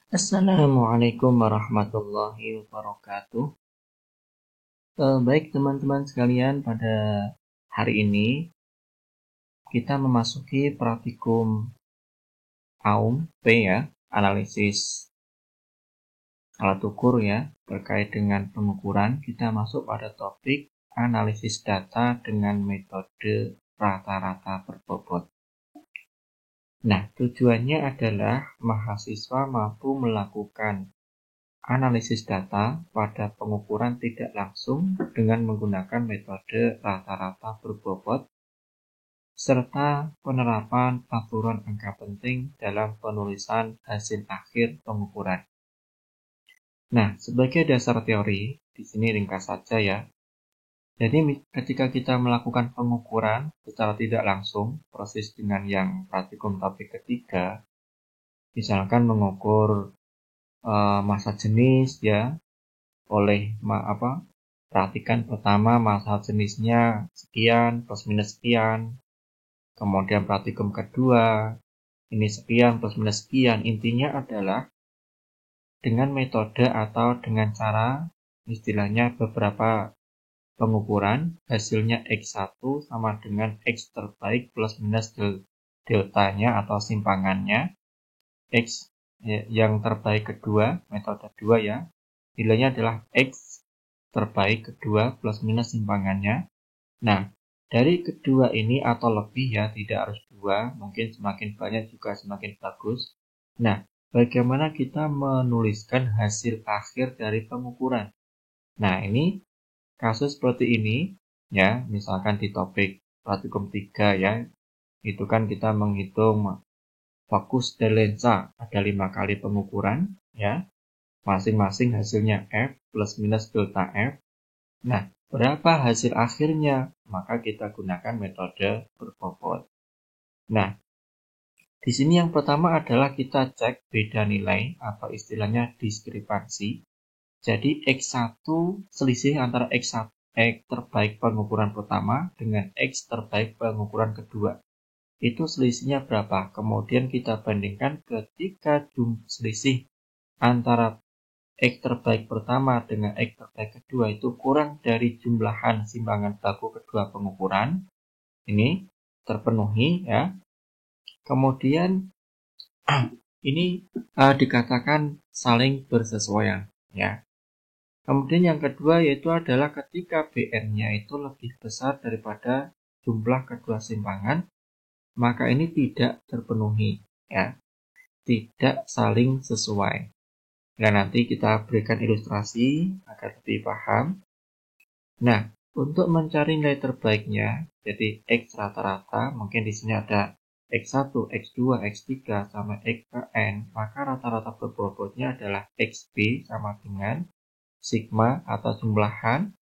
Assalamualaikum warahmatullahi wabarakatuh. Baik teman-teman sekalian, pada hari ini kita memasuki praktikum AUM P ya, analisis alat ukur ya, terkait dengan pengukuran. Kita masuk pada topik analisis data dengan metode rata-rata berbobot. Nah, tujuannya adalah mahasiswa mampu melakukan analisis data pada pengukuran tidak langsung dengan menggunakan metode rata-rata berbobot serta penerapan aturan angka penting dalam penulisan hasil akhir pengukuran. Nah, sebagai dasar teori, di sini ringkas saja ya. Jadi ketika kita melakukan pengukuran secara tidak langsung, proses dengan yang praktikum topik ketiga, misalkan mengukur massa jenis ya, oleh perhatikan pertama massa jenisnya sekian plus minus sekian, kemudian praktikum kedua ini sekian plus minus sekian. Intinya adalah dengan metode atau dengan cara istilahnya beberapa pengukuran, hasilnya X1 sama dengan X terbaik plus minus deltanya atau simpangannya. X yang terbaik kedua, metode 2 ya, nilainya adalah X terbaik kedua plus minus simpangannya. Nah, dari kedua ini atau lebih ya, tidak harus 2, mungkin semakin banyak juga semakin bagus. Nah, bagaimana kita menuliskan hasil akhir dari pengukuran? Nah, ini kasus seperti ini ya, misalkan di topik praktikum 3 ya, itu kan kita menghitung fokus dan lensa, ada 5 kali pengukuran ya, masing-masing hasilnya F plus minus delta F. Nah, berapa hasil akhirnya? Maka kita gunakan metode berbobot. Nah, di sini yang pertama adalah kita cek beda nilai atau istilahnya diskrepansi. Jadi X1 selisih antara X1 X terbaik pengukuran pertama dengan X terbaik pengukuran kedua. Itu selisihnya berapa? Kemudian kita bandingkan ketika selisih antara X terbaik pertama dengan X terbaik kedua itu kurang dari jumlahan simpangan baku kedua pengukuran. Ini terpenuhi ya. Kemudian ini dikatakan saling bersesuaian ya. Kemudian yang kedua yaitu adalah ketika BN-nya itu lebih besar daripada jumlah kedua simpangan, maka ini tidak terpenuhi ya. Tidak saling sesuai. Nah, nanti kita berikan ilustrasi agar lebih paham. Nah, untuk mencari nilai terbaiknya, jadi X rata-rata, mungkin di sini ada X1, X2, X3, sama XN, maka rata-rata berbobotnya adalah XB sama dengan sigma atau jumlahan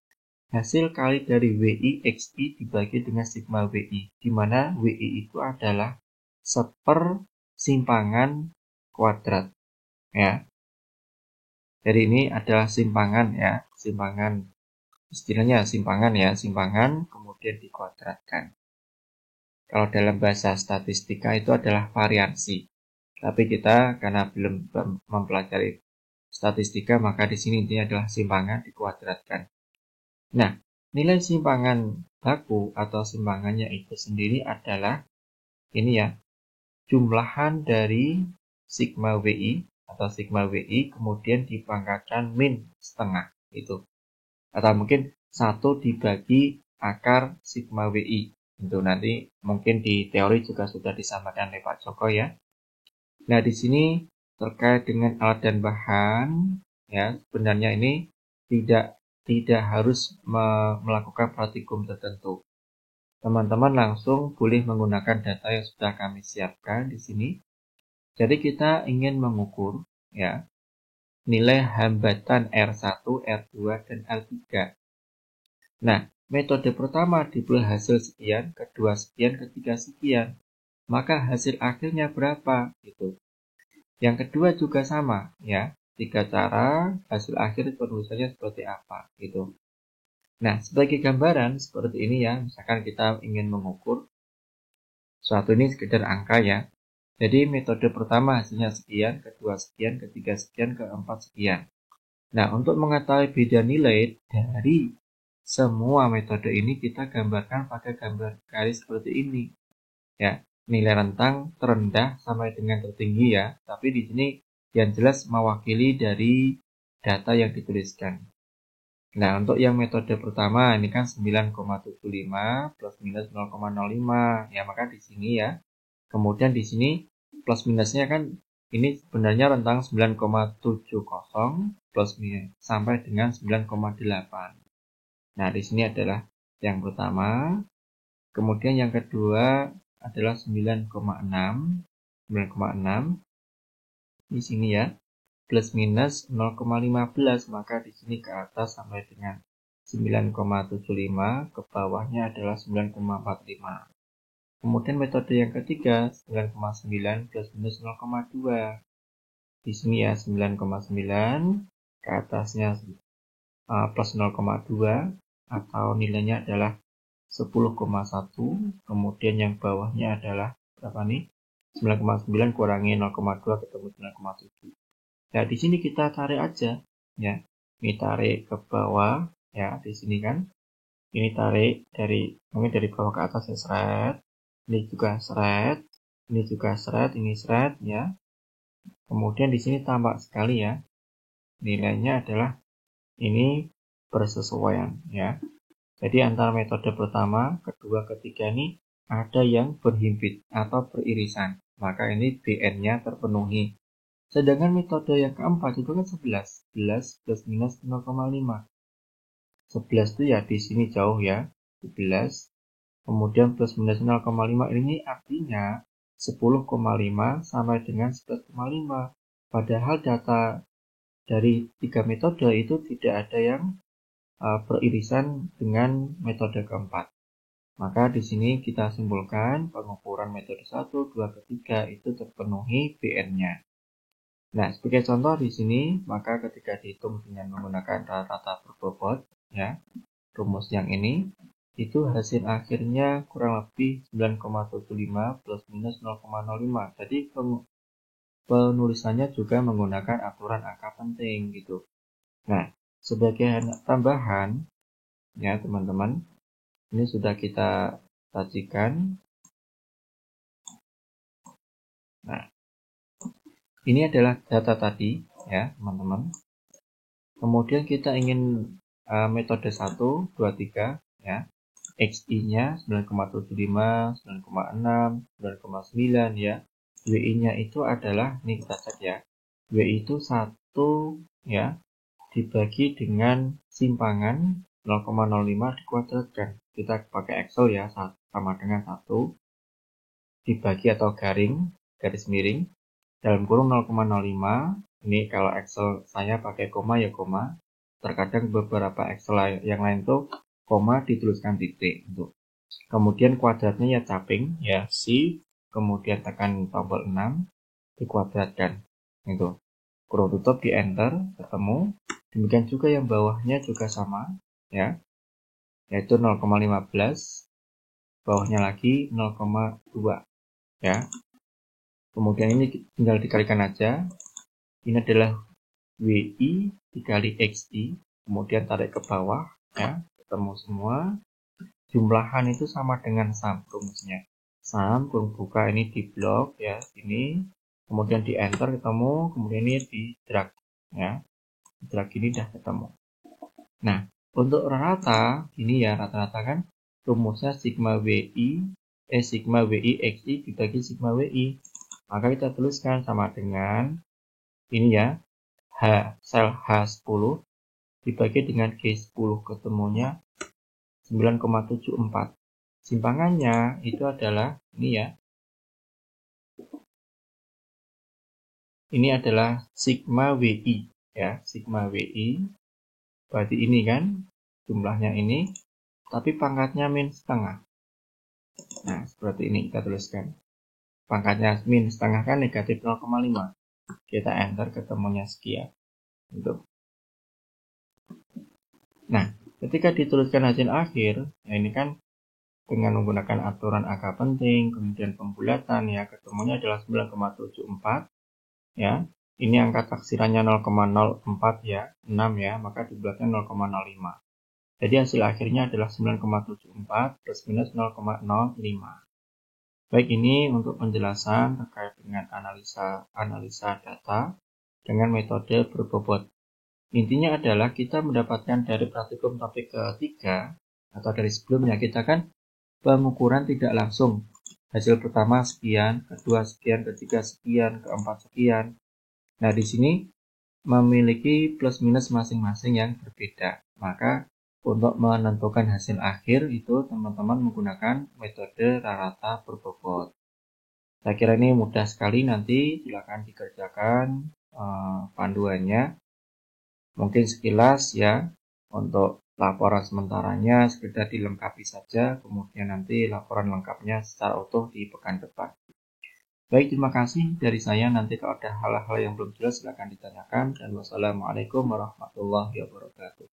hasil kali dari WI XI dibagi dengan sigma WI, di mana WI itu adalah sepersimpangan kuadrat ya. Jadi ini adalah simpangan ya, simpangan istilahnya simpangan ya, simpangan kemudian dikuadratkan. Kalau dalam bahasa statistika itu adalah variansi. Tapi kita karena belum mempelajari statistika, maka di sini intinya adalah simpangan dikuadratkan. Nah, nilai simpangan baku atau simpangannya itu sendiri adalah ini ya, jumlahan dari sigma WI atau sigma WI kemudian dipangkatkan min setengah itu. Atau mungkin 1 dibagi akar sigma WI. Itu nanti mungkin di teori juga sudah disampaikan oleh Pak Joko ya. Nah, di sini terkait dengan alat dan bahan ya, sebenarnya ini tidak harus melakukan praktikum tertentu. Teman-teman langsung boleh menggunakan data yang sudah kami siapkan di sini. Jadi kita ingin mengukur ya nilai hambatan R1, R2, dan R3. Nah, metode pertama dibeli hasil sekian, kedua sekian, ketiga sekian. Maka hasil akhirnya berapa? Gitu. Yang kedua juga sama ya. 3 cara hasil akhir penulisannya seperti apa gitu. Nah, sebagai gambaran seperti ini ya, misalkan kita ingin mengukur suatu ini sekedar angka ya. Jadi metode pertama hasilnya sekian, kedua sekian, ketiga sekian, keempat sekian. Nah, untuk mengetahui beda nilai dari semua metode ini, kita gambarkan pakai gambar garis seperti ini. Ya, nilai rentang terendah sampai dengan tertinggi ya. Tapi di sini yang jelas mewakili dari data yang dituliskan. Nah, untuk yang metode pertama ini kan 9,75 plus minus 0,05. Ya, maka di sini ya. Kemudian di sini plus minusnya kan ini sebenarnya rentang 9,70 plus minus sampai dengan 9,8. Nah, di sini adalah yang pertama. Kemudian yang kedua adalah 9,6. 9,6 di sini ya. Plus minus 0,15, maka di sini ke atas sampai dengan 9,75, ke bawahnya adalah 9,45. Kemudian metode yang ketiga 9,9 plus minus 0,2. Di sini ya 9,9, ke atasnya plus 0,2 atau nilainya adalah 10,1. Kemudian yang bawahnya adalah berapa nih? 9,9 kurangi 0,2 ketemu 9,7. Nah, di sini kita tarik aja ya. Ini tarik ke bawah ya, di sini kan. Ini tarik mungkin dari bawah ke atas ya, seret. Ini juga seret, ini juga seret, ini seret ya. Kemudian di sini tampak sekali ya. Nilainya adalah ini bersesuaian ya. Jadi antara metode pertama, kedua, ketiga ini ada yang berhimpit atau beririsan. Maka ini BN-nya terpenuhi. Sedangkan metode yang keempat itu kan 11. 11 plus minus 0,5. 11 itu ya di sini jauh ya. 11. Kemudian plus minus 0,5 ini artinya 10,5 sampai dengan 11,5. Padahal data dari 3 metode itu tidak ada yang beririsan dengan metode keempat. Maka di sini kita simpulkan pengukuran metode 1, 2, ketiga itu terpenuhi BN-nya. Nah, sebagai contoh di sini, maka ketika dihitung dengan menggunakan rata-rata berbobot, ya, rumus yang ini, itu hasil akhirnya kurang lebih 9,75 plus minus 0,05. Jadi penulisannya juga menggunakan aturan angka penting gitu. Nah, sebagai tambahan, ya teman-teman, ini sudah kita sajikan. Nah, ini adalah data tadi, ya teman-teman. Kemudian kita ingin metode 1, 2, 3, ya. XI-nya 9,75, 9,6, 9,9 ya. WI-nya itu adalah, ini kita cek ya. WI itu 1 ya, dibagi dengan simpangan 0,05 dikuadratkan. Kita pakai Excel ya, sama dengan 1 dibagi atau garis miring, dalam kurung 0,05. Ini kalau Excel saya pakai koma ya koma. Terkadang beberapa Excel yang lain tuh koma dituliskan titik untuk. Kemudian kuadratnya ya caping ya C, kemudian tekan tombol 6 dikuadratkan itu. Kurung tutup di enter ketemu. Demikian juga yang bawahnya juga sama ya. Yaitu 0,15, bawahnya lagi 0,2 ya. Kemudian ini tinggal dikalikan aja. Ini adalah WI dikali XI, kemudian tarik ke bawah ya, ketemu semua. Jumlahan itu sama dengan sum rumusnya. Sum kurung buka ini di blok ya, ini kemudian di enter ketemu, kemudian ini di drag ya. Di drag ini udah ketemu. Nah, untuk rata ini ya, rata-rata kan rumusnya sigma WI XI dibagi sigma WI. Maka kita tuliskan sama dengan ini ya, sel H10 dibagi dengan G10, ketemunya 9,74. Simpangannya itu adalah ini ya. Ini adalah sigma WI ya, sigma WI. Berarti ini kan jumlahnya ini, tapi pangkatnya min setengah. Nah, seperti ini kita tuliskan. Pangkatnya min setengah kan negatif 0,5. Kita enter ketemunya sekian. Gitu. Nah, ketika dituliskan hasil akhir, ya ini kan dengan menggunakan aturan angka penting, kemudian pembulatan ya, ketemunya adalah 9,74 ya. Ini angka taksirannya 0,04 ya, 6 ya, maka dibulatkan 0,05. Jadi hasil akhirnya adalah 9,74 plus minus 0,05. Baik, ini untuk penjelasan terkait dengan analisa data dengan metode berbobot. Intinya adalah kita mendapatkan dari praktikum topik ketiga atau dari sebelumnya kita kan pengukuran tidak langsung. Hasil pertama sekian, kedua sekian, ketiga sekian, keempat sekian. Nah, di sini memiliki plus minus masing-masing yang berbeda. Maka untuk menentukan hasil akhir itu teman-teman menggunakan metode rata berbobot. Saya kira ini mudah sekali, nanti silakan dikerjakan panduannya. Mungkin sekilas ya, untuk laporan sementaranya sekedar dilengkapi saja, kemudian nanti laporan lengkapnya secara utuh di pekan depan. Baik, terima kasih dari saya. Nanti kalau ada hal-hal yang belum jelas silahkan ditanyakan. Dan wassalamualaikum warahmatullahi wabarakatuh.